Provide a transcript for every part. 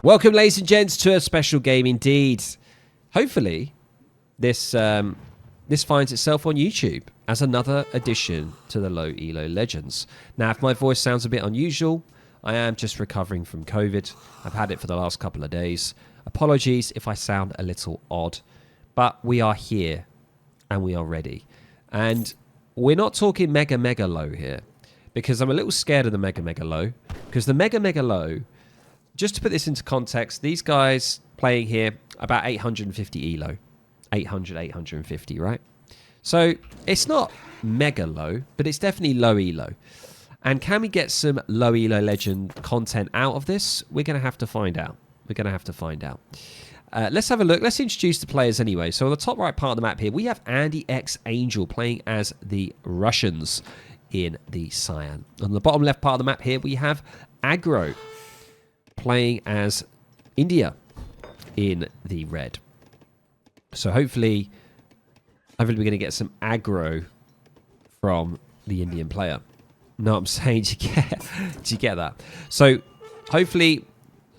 Welcome, ladies and gents, to a special game indeed. Hopefully, this finds itself on YouTube as another addition to the low ELO legends. Now, if my voice sounds a bit unusual, I am just recovering from COVID. I've had it for the last couple of days. Apologies if I sound a little odd, but we are here and we are ready. And we're not talking mega low here, because I'm a little scared of the mega low, because the mega low, just to put this into context, these guys playing here about 850 ELO. 850, right? So it's not mega low, but it's definitely low ELO. And can we get some low ELO legend content out of this? We're going to have to find out. Let's have a look. Let's introduce the players anyway. So on the top right part of the map here, we have Andy X Angel playing as the Russians in the cyan. On the bottom left part of the map here, we have Aggro playing as India in the red. So hopefully we're going to get some aggro from the Indian player. No, I'm saying, do you get that? So hopefully,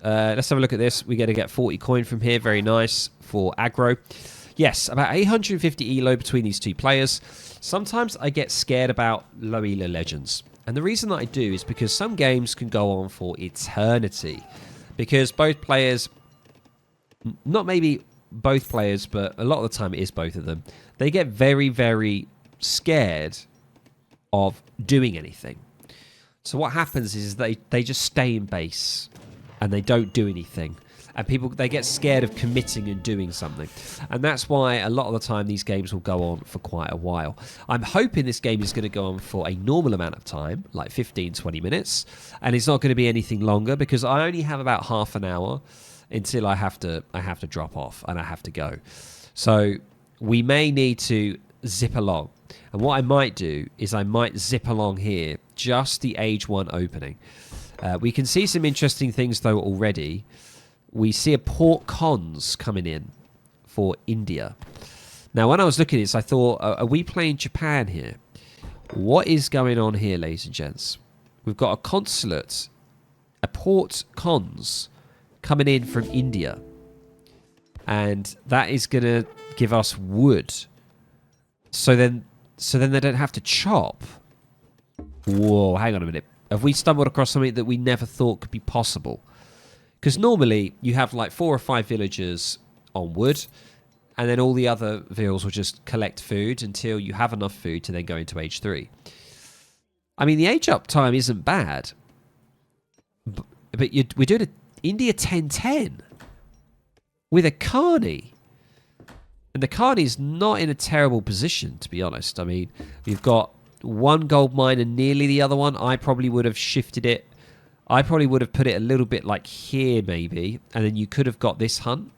let's have a look at this. We're going to get 40 coin from here. Very nice for aggro. Yes, about 850 ELO between these two players. Sometimes I get scared about low ELO legends. And the reason that I do is because some games can go on for eternity. Because both players, not maybe both players, but a lot of the time it is both of them, they get very, very scared of doing anything. So what happens is they just stay in base and they don't do anything. And people, they get scared of committing and doing something. And that's why a lot of the time these games will go on for quite a while. I'm hoping this game is going to go on for a normal amount of time, like 15, 20 minutes. And it's not going to be anything longer because I only have about half an hour until I have to drop off and I have to go. So we may need to zip along. And what I might do is I might zip along here, just the age 1 opening. We can see some interesting things though already. We see a port cons coming in for India. Now, when I was looking at this, I thought, are we playing Japan here? What is going on here, ladies and gents? We've got a consulate, a port cons coming in from India. And that is going to give us wood. So then they don't have to chop. Whoa, hang on a minute. Have we stumbled across something that we never thought could be possible? Because normally you have like 4 or 5 villagers on wood, and then all the other vills will just collect food until you have enough food to then go into age 3. I mean, the age up time isn't bad, but we're doing an India 1010 with a Carney. And the Carney's not in a terrible position, to be honest. I mean, we've got 1 gold mine and nearly the other one. I probably would have shifted it. I probably would have put it a little bit like here, maybe. And then you could have got this hunt,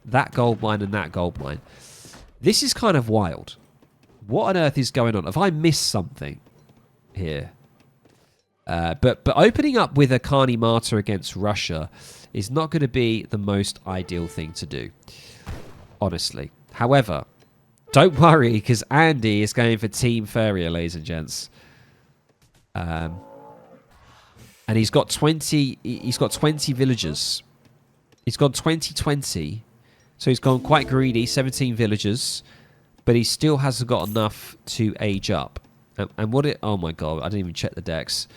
that gold mine, and that gold mine. This is kind of wild. What on earth is going on? Have I missed something here? But opening up with a Carney Martyr against Russia is not going to be the most ideal thing to do, honestly. However, don't worry, because Andy is going for Team Furrier, ladies and gents. And he's got 20 villagers. He's gone 20-20. So he's gone quite greedy, 17 villagers. But he still hasn't got enough to age up. And oh my god, I didn't even check the decks.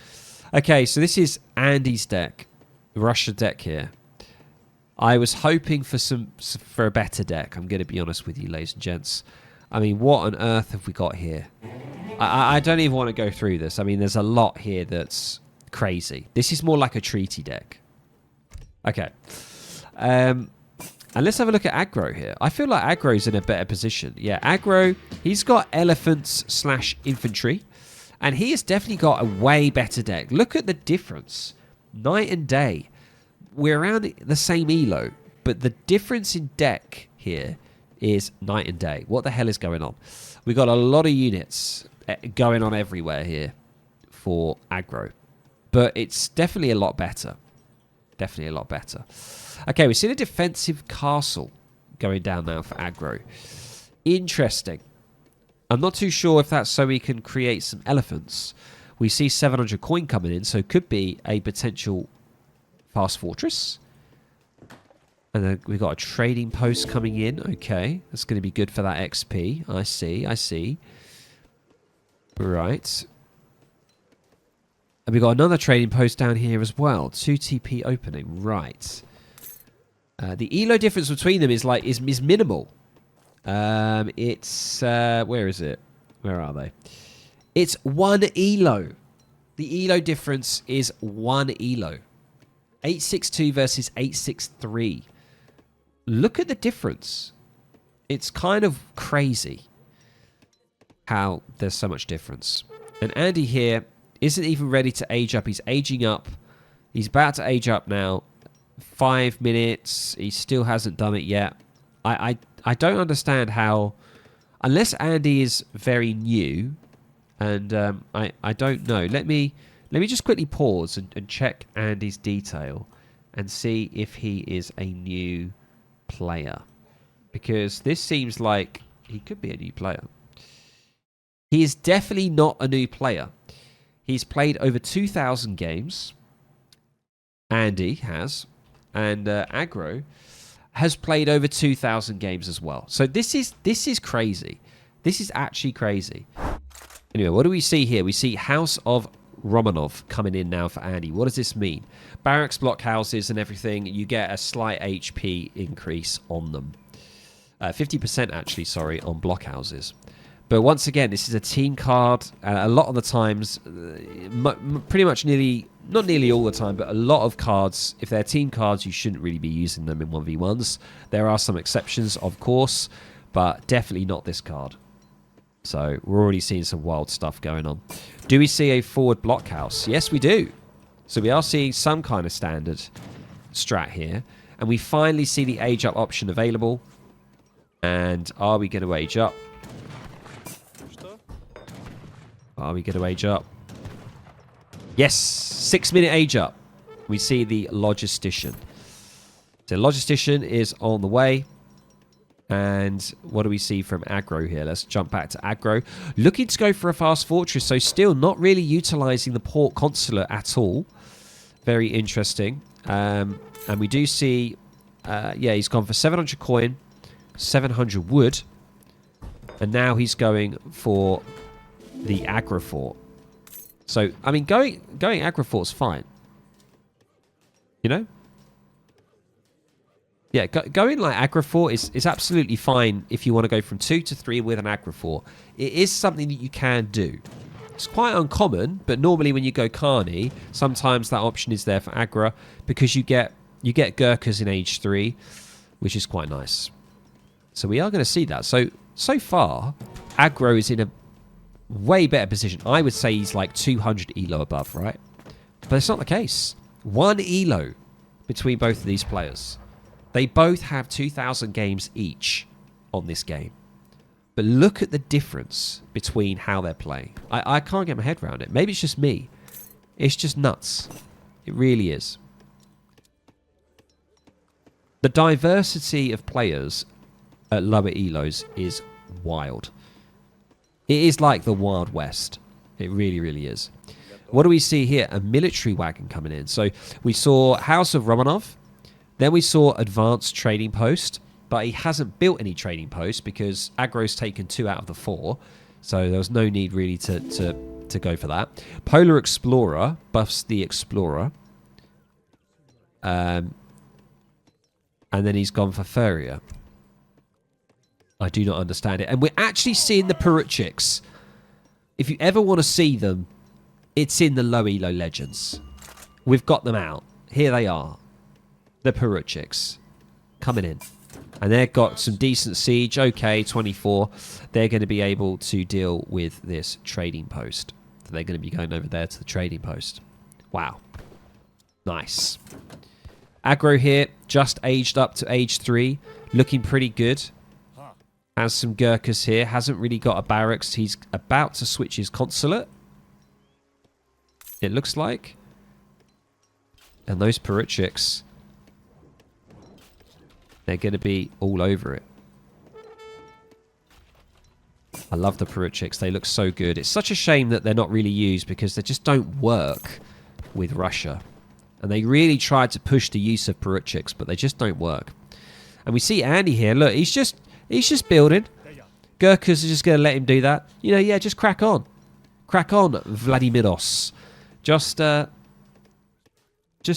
Okay, so this is Andy's deck. Russia deck here. I was hoping for a better deck. I'm going to be honest with you, ladies and gents. I mean, what on earth have we got here? I don't even want to go through this. I mean, there's a lot here that's crazy. This is more like a treaty deck. Okay. And let's have a look at aggro here. I feel like aggro's in a better position. Yeah, aggro, he's got elephants / infantry. And he has definitely got a way better deck. Look at the difference. Night and day. We're around the same ELO. But the difference in deck here is night and day. What the hell is going on? We've got a lot of units going on everywhere here for aggro. But it's definitely a lot better. Definitely a lot better. Okay, we've seen a defensive castle going down now for aggro. Interesting. I'm not too sure if that's so we can create some elephants. We see 700 coin coming in, so it could be a potential Fast Fortress. And then we've got a trading post coming in. Okay, that's going to be good for that XP. I see. Right. And we've got another trading post down here as well. 2 TP opening. Right. The ELO difference between them is minimal. It's... where is it? Where are they? It's 1 ELO. The ELO difference is 1 ELO. 862 versus 863. Look at the difference. It's kind of crazy how there's so much difference. And Andy here isn't even ready to age up. He's aging up. He's about to age up now. 5 minutes. He still hasn't done it yet. I don't understand how... Unless Andy is very new... And I don't know. Let me just quickly pause and check Andy's detail and see if he is a new player. Because this seems like he could be a new player. He is definitely not a new player. He's played over 2,000 games. Andy has. And Aggro has played over 2,000 games as well. So this is crazy. This is actually crazy. Anyway, what do we see here? We see House of Romanov coming in now for Andy. What does this mean? Barracks, blockhouses and everything, you get a slight HP increase on them. 50% actually, sorry, on blockhouses. But once again, this is a team card. A lot of the times, pretty much not nearly all the time, but a lot of cards, if they're team cards, you shouldn't really be using them in 1v1s. There are some exceptions, of course, but definitely not this card. So we're already seeing some wild stuff going on. Do we see a forward blockhouse? Yes, we do. So we are seeing some kind of standard strat here. And we finally see the age up option available. And are we going to age up? Are we going to age up? Yes, 6-minute age up. We see the logistician. So logistician is on the way. And what do we see from Aggro here? Let's jump back to Aggro. Looking to go for a fast fortress, so still not really utilizing the port consulate at all. Very interesting. And we do see, yeah, he's gone for 700 coin, 700 wood. And now he's going for the Aggro fort. So, I mean, going Aggro fort's fine. You know? Yeah, going like Aggro fort is absolutely fine if you want to go from 2 to 3 with an Aggro fort. It is something that you can do. It's quite uncommon, but normally when you go Carney, sometimes that option is there for Aggro because you get Gurkhas in age 3, which is quite nice. So we are going to see that. So far, Aggro is in a way better position. I would say he's like 200 ELO above, right? But it's not the case. 1 ELO between both of these players. They both have 2,000 games each on this game. But look at the difference between how they're playing. I can't get my head around it. Maybe it's just me. It's just nuts. It really is. The diversity of players at lower ELOs is wild. It is like the Wild West. It really, really is. What do we see here? A military wagon coming in. So we saw House of Romanov. Then we saw Advanced Trading Post, but he hasn't built any trading posts because Aggro's taken 2 out of the 4. So there was no need really to go for that. Polar Explorer buffs the Explorer. And then he's gone for Furrier. I do not understand it. And we're actually seeing the Poruchiks. If you ever want to see them, it's in the low ELO Legends. We've got them out. Here they are. The Poruchiks coming in. And they've got some decent siege. Okay, 24. They're going to be able to deal with this trading post. So they're going to be going over there to the trading post. Wow. Nice. Aggro here, just aged up to age 3. Looking pretty good. Has some Gurkhas here. Hasn't really got a barracks. He's about to switch his consulate. It looks like. And those Poruchiks, they're going to be all over it. I love the Poruchiks. They look so good. It's such a shame that they're not really used because they just don't work with Russia. And they really tried to push the use of Peruchiks, but they just don't work. And we see Andy here. Look, he's just building. Gurkhas are just going to let him do that. You know, yeah, just crack on. Crack on, Vladimiros. Just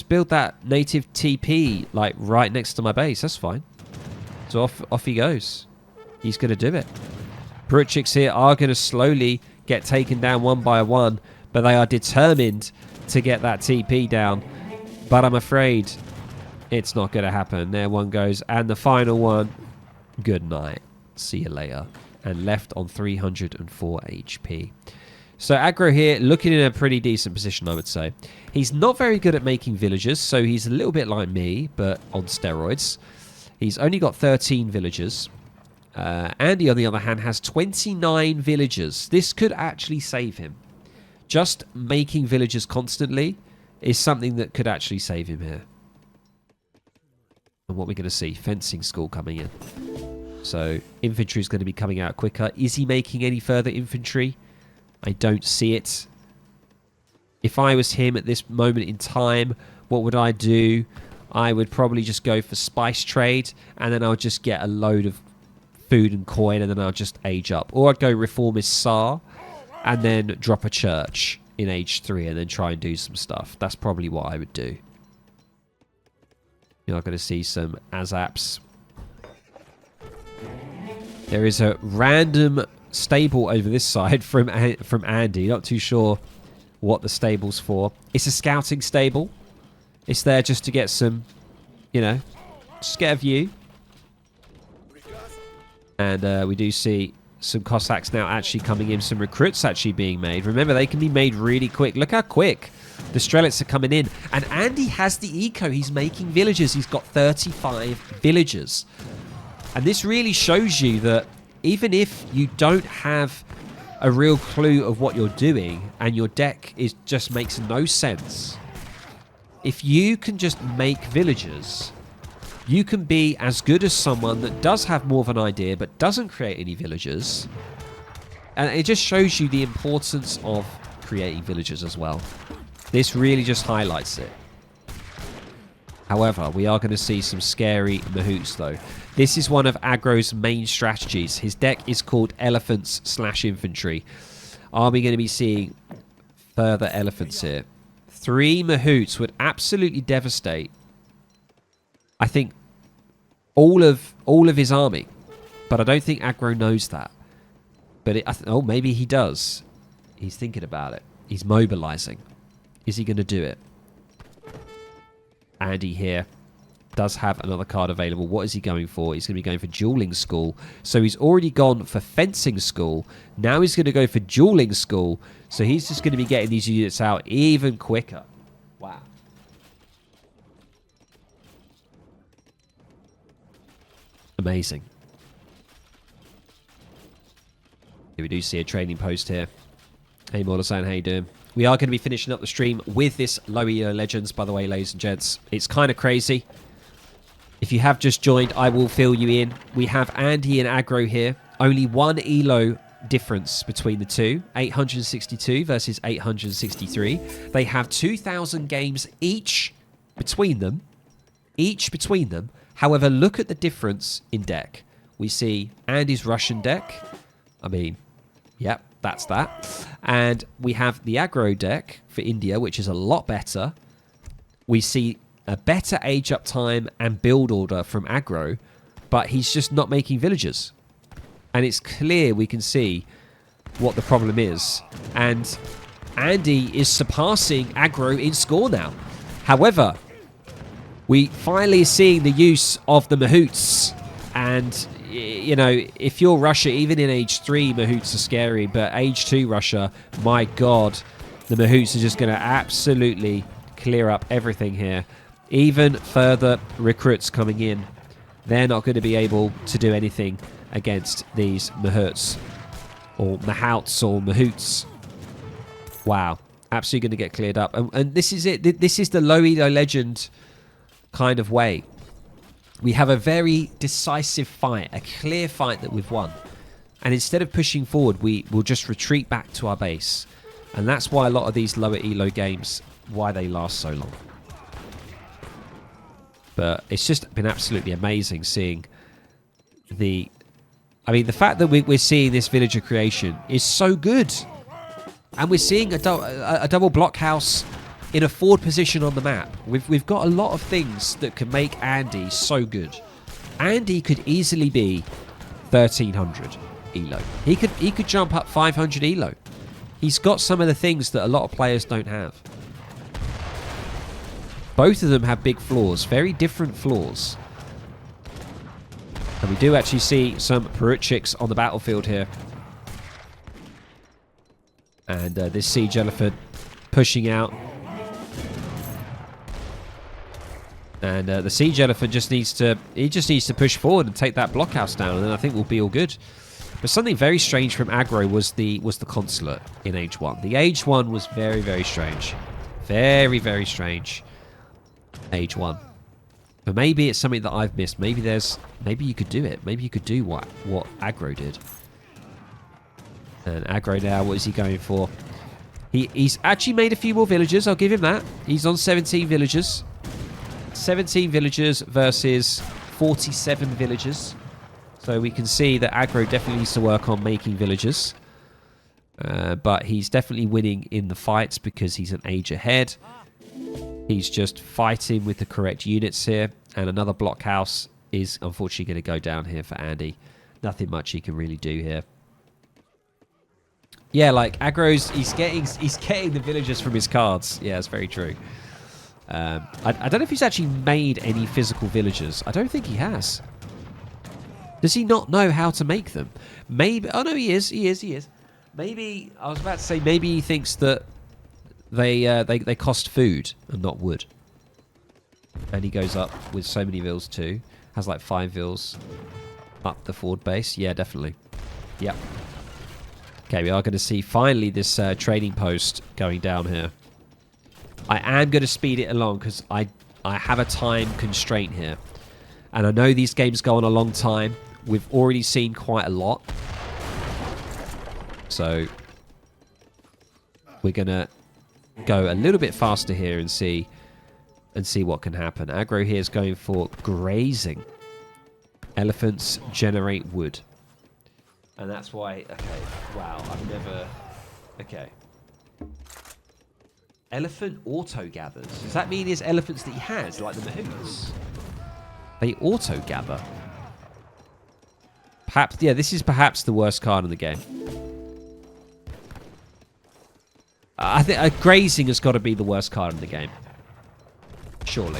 build that native TP, like, right next to my base. That's fine. So off he goes. He's going to do it. Peruchiks here are going to slowly get taken down one by one, but they are determined to get that TP down. But I'm afraid it's not going to happen. There one goes. And the final one, good night. See you later. And left on 304 HP. So aggro here, looking in a pretty decent position, I would say. He's not very good at making villagers, so he's a little bit like me, but on steroids. He's only got 13 villagers. Andy, on the other hand, has 29 villagers. This could actually save him. Just making villagers constantly is something that could actually save him here. And what we're going to see, fencing school coming in. So infantry is going to be coming out quicker. Is he making any further infantry? I don't see it. If I was him at this moment in time, what would I do? I would probably just go for spice trade, and then I'll just get a load of food and coin, and then I'll just age up. Or I'd go reformist Tsar, and then drop a church in age 3, and then try and do some stuff. That's probably what I would do. You're going to see some Azaps. There is a random stable over this side from Andy. Not too sure what the stable's for. It's a scouting stable. It's there just to get some, you know, just get a view. And we do see some Cossacks now actually coming in. Some recruits actually being made. Remember, they can be made really quick. Look how quick the Strelets are coming in. And Andy has the eco. He's making villagers. He's got 35 villagers. And this really shows you that even if you don't have a real clue of what you're doing and your deck just makes no sense, if you can just make villagers, you can be as good as someone that does have more of an idea but doesn't create any villagers. And it just shows you the importance of creating villagers as well. This really just highlights it. However, we are going to see some scary mahouts though. This is one of aggro's main strategies. His deck is called Elephants/Infantry. Are we going to be seeing further elephants here? 3 mahouts would absolutely devastate, I think, all of his army. But I don't think aggro knows that. But oh, maybe he does. He's thinking about it. He's mobilizing. Is he going to do it? Andy here does have another card available. What is he going for? He's going to be going for dueling school. So he's already gone for fencing school. Now he's going to go for dueling school. So he's just going to be getting these units out even quicker. Wow. Amazing. Here we do see a training post here. Hey Mordasan, how you doing? We are going to be finishing up the stream with this low ELO Legends, by the way, ladies and gents. It's kind of crazy. If you have just joined, I will fill you in. We have Andy and aggro here. Only 1 ELO difference between the two. 862 versus 863. They have 2,000 games each between them. However, look at the difference in deck. We see Andy's Russian deck. I mean, yep, that's that. And we have the aggro deck for India, which is a lot better. We see a better age up time and build order from aggro, but he's just not making villagers. And it's clear we can see what the problem is. And Andy is surpassing aggro in score now. However, we finally seeing the use of the mahouts. And, you know, if you're Russia, even in age 3, mahouts are scary. But age 2 Russia, my God, the mahouts are just going to absolutely clear up everything here. Even further recruits coming in. They're not going to be able to do anything against these mahouts. Or mahouts or mahouts. Wow. Absolutely going to get cleared up. And this is it. This is the low ELO legend kind of way. We have a very decisive fight. A clear fight that we've won. And instead of pushing forward, we will just retreat back to our base. And that's why a lot of these lower ELO games, why they last so long. But it's just been absolutely amazing seeing the... I mean, the fact that we're seeing this villager creation is so good. And we're seeing a double blockhouse in a forward position on the map. We've got a lot of things that can make Andy so good. Andy could easily be 1300 ELO. He could jump up 500 ELO. He's got some of the things that a lot of players don't have. Both of them have big flaws, very different flaws. And we do actually see some Peruchiks on the battlefield here. And this siege elephant pushing out. And the siege elephant just needs to push forward and take that blockhouse down, and then I think we'll be all good. But something very strange from aggro was the consulate in Age 1. The Age 1 was very, very strange. Very, very strange. Age 1. But maybe it's something that I've missed. Maybe you could do it. Maybe you could do what aggro did. And aggro now, what is he going for? He's actually made a few more villagers, I'll give him that. He's on 17 villagers. 17 villagers versus 47 villagers. So we can see that aggro definitely needs to work on making villagers. But he's definitely winning in the fights because he's an age ahead. He's just fighting with the correct units here. And another blockhouse is unfortunately going to go down here for Andy. Nothing much he can really do here. Yeah, like aggro's, he's getting the villagers from his cards. Yeah, that's very true. I don't know if he's actually made any physical villagers. I don't think he has. Does he not know how to make them? Maybe. Oh no, he is. Maybe I was about to say maybe he thinks that they cost food and not wood. And he goes up with so many vills too. Has like 5 vills up the forward base. Yeah, definitely. Yep. Okay, we are going to see finally this trading post going down here. I am going to speed it along because I have a time constraint here. And I know these games go on a long time. We've already seen quite a lot. So we're going to go a little bit faster here and see what can happen. Aggro here is going for grazing. Elephants generate wood. And that's why... Okay, wow, I've never... Okay. Elephant auto-gathers. Does that mean there's elephants that he has, like the Mahoots? They auto-gather. Perhaps... Yeah, this is perhaps the worst card in the game. I think grazing has got to be the worst card in the game. Surely.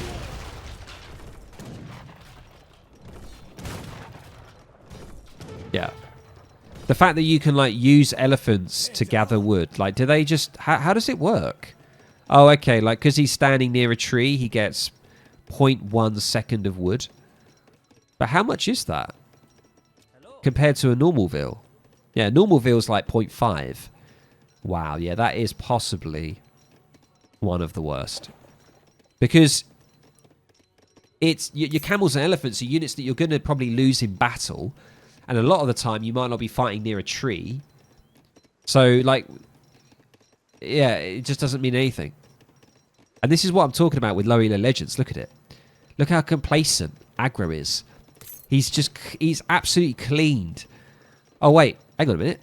Yeah. The fact that you can, like, use elephants to gather wood. Like, do they just... How does it work? Oh, okay. Like, because he's standing near a tree, he gets 0.1 second of wood. But how much is that? Compared to a normal vill? Yeah, normal vill's like 0.5. Wow, yeah, that is possibly one of the worst. Because it's... Your camels and elephants are units that you're going to probably lose in battle. And a lot of the time, you might not be fighting near a tree. So, like, yeah, it just doesn't mean anything. And this is what I'm talking about with low elo legends. Look at it. Look how complacent aggro is. He's absolutely cleaned. Oh, wait, hang on a minute.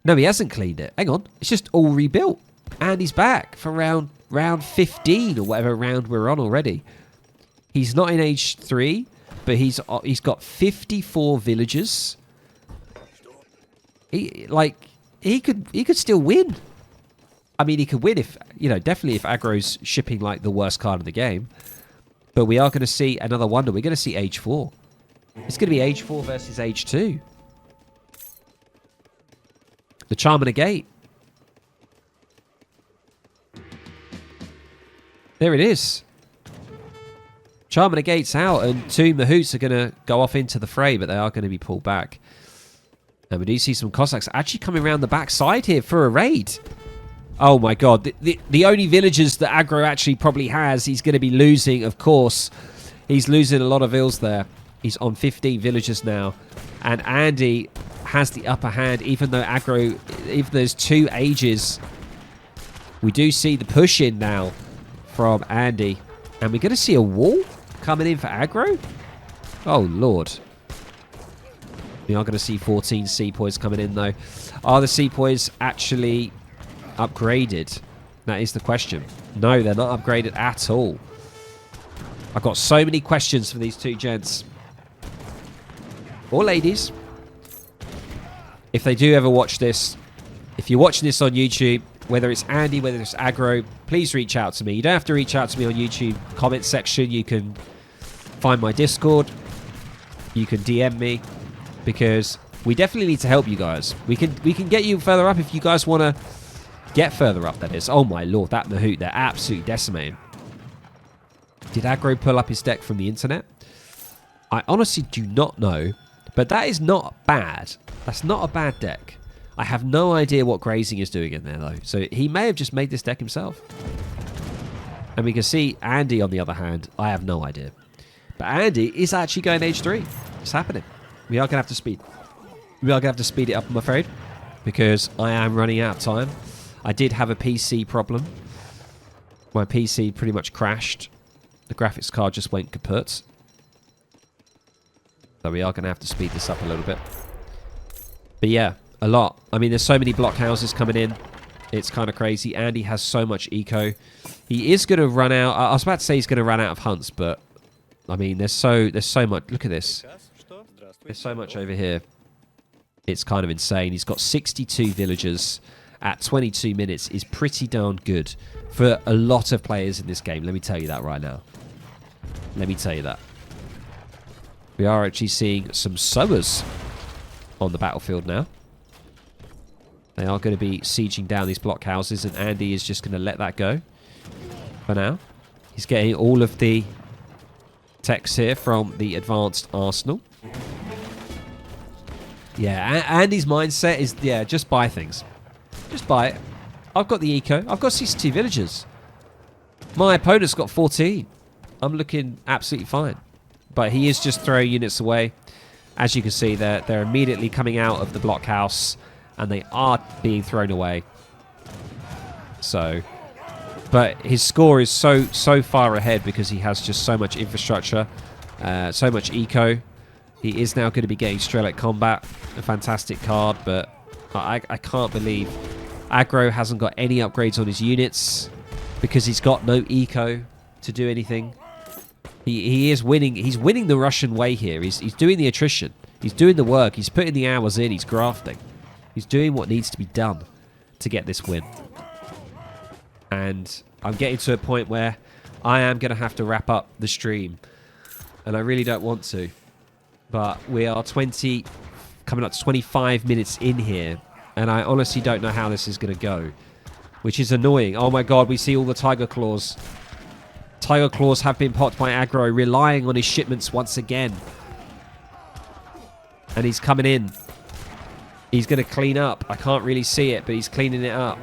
No, he hasn't cleaned it. Hang on. It's just all rebuilt. And he's back for round 15 or whatever round we're on already. He's not in age 3. But he's got 54 villagers. He could still win. I mean, he could win if, you know, definitely if aggro's shipping like the worst card in the game. But we are going to see another wonder. We're going to see age 4. It's going to be age 4 versus age 2. The Charm and a Gate. There it is. Charm and a Gate's out, and 2 Mahoots are going to go off into the fray, but they are going to be pulled back. And we do see some Cossacks actually coming around the backside here for a raid. Oh my god. The only villagers that aggro actually probably has, he's going to be losing, of course. He's losing a lot of vills there. He's on 15 villagers now. And Andy has the upper hand, even though aggro, even there's 2 ages. We do see the push in now from Andy. And we're going to see a wall coming in for aggro? Oh, Lord. We are going to see 14 Sepoys coming in, though. Are the Sepoys actually upgraded? That is the question. No, they're not upgraded at all. I've got so many questions for these two gents. Or ladies. If they do ever watch this, if you're watching this on YouTube, whether it's Andy, whether it's Aggro, please reach out to me. You don't have to reach out to me on YouTube comment section. You can find my Discord. You can DM me, because we definitely need to help you guys. We can get you further up if you guys want to get further up, that is. Oh my lord, that Mahout, they're absolutely decimating. Did Aggro pull up his deck from the internet? I honestly do not know, but that is not bad. That's not a bad deck. I have no idea what Grazing is doing in there, though. So he may have just made this deck himself. And we can see Andy, on the other hand, I have no idea. But Andy is actually going age 3. It's happening. We are going to have to speed. We are going to have to speed it up, I'm afraid, because I am running out of time. I did have a PC problem. My PC pretty much crashed. The graphics card just went kaput. So we are going to have to speed this up a little bit. But yeah, a lot. I mean, there's so many block houses coming in. It's kind of crazy. Andy has so much eco. He is going to run out. I was about to say he's going to run out of hunts, but I mean, there's so much. Look at this. There's so much over here. It's kind of insane. He's got 62 villagers at 22 minutes. Is pretty darn good for a lot of players in this game. Let me tell you that right now. Let me tell you that. We are actually seeing some sowers on the battlefield now. They are going to be sieging down these block houses, and Andy is just going to let that go for now. He's getting all of the techs here from the advanced arsenal. Yeah, Andy's mindset is, yeah, just buy things. Just buy it. I've got the eco. I've got 62 villagers. My opponent's got 14. I'm looking absolutely fine. But he is just throwing units away. As you can see, they're immediately coming out of the blockhouse, and they are being thrown away. So, but his score is so far ahead because he has just so much infrastructure, so much eco. He is now going to be getting Strelic Combat, a fantastic card, but I can't believe Aggro hasn't got any upgrades on his units because he's got no eco to do anything. He is winning. He's winning the Russian way here. He's doing the attrition. He's doing the work. He's putting the hours in. He's grafting. He's doing what needs to be done to get this win. And I'm getting to a point where I am going to have to wrap up the stream. And I really don't want to. But we are coming up to 25 minutes in here. And I honestly don't know how this is going to go. Which is annoying. Oh my god, we see all the Tiger Claws. Tiger Claws have been popped by Aggro, relying on his shipments once again. And he's coming in. He's going to clean up. I can't really see it, but he's cleaning it up.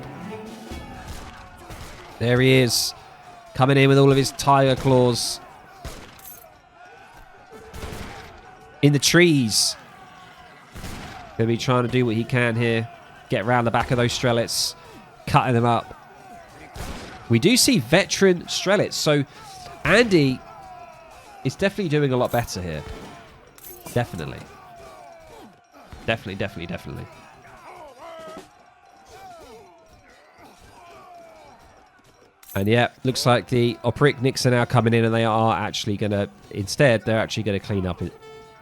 There he is. Coming in with all of his Tiger Claws. In the trees. Going to be trying to do what he can here. Get around the back of those Strelets. Cutting them up. We do see veteran Strelets, so Andy is definitely doing a lot better here. Definitely. Definitely. And yeah, looks like the Oprikniks are now coming in, and they are actually going to, instead, they're actually going to clean up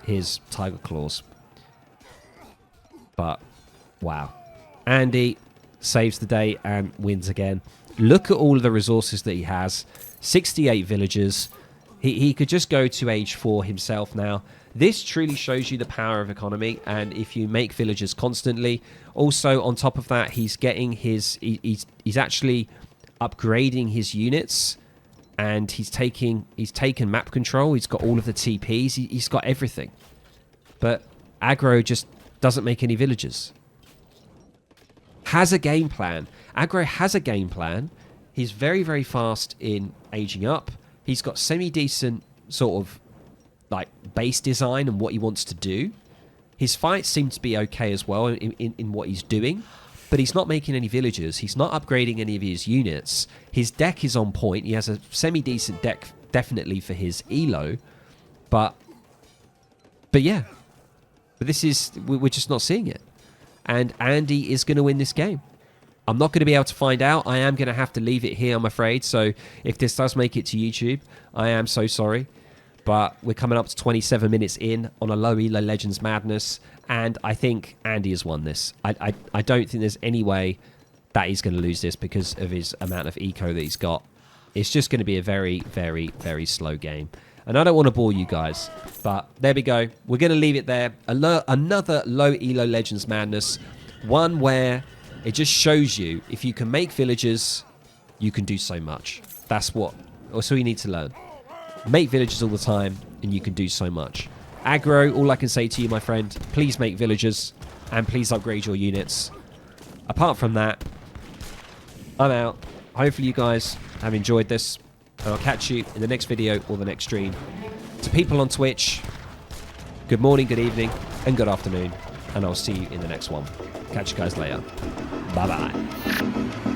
his Tiger Claws. But, wow. Andy saves the day and wins again. Look at all of the resources that he has. 68 villagers. He could just go to age 4 himself now. This truly shows you the power of economy, and if you make villagers constantly. Also, on top of that, he's getting his... He's actually upgrading his units, and he's taken map control. He's got all of the TPs. He's got everything. But Aggro just doesn't make any villagers. Has a game plan. Aggro has a game plan. He's very, very fast in aging up. He's got semi-decent sort of like base design and what he wants to do. His fights seem to be okay as well in what he's doing. But he's not making any villagers. He's not upgrading any of his units. His deck is on point. He has a semi-decent deck definitely for his ELO. But yeah. But this is... We're just not seeing it. And Andy is going to win this game. I'm not going to be able to find out. I am going to have to leave it here, I'm afraid. So if this does make it to YouTube, I am so sorry. But we're coming up to 27 minutes in on a low ELO Legends Madness. And I think Andy has won this. I don't think there's any way that he's going to lose this because of his amount of eco that he's got. It's just going to be a very, very, very slow game. And I don't want to bore you guys. But there we go. We're going to leave it there. Another low ELO Legends Madness. One where it just shows you if you can make villagers, you can do so much. That's all you need to learn. Make villagers all the time and you can do so much. Aggro, all I can say to you, my friend, please make villagers and please upgrade your units. Apart from that, I'm out. Hopefully you guys have enjoyed this and I'll catch you in the next video or the next stream. To people on Twitch, good morning, good evening and good afternoon, and I'll see you in the next one. Catch you guys later. Bye-bye.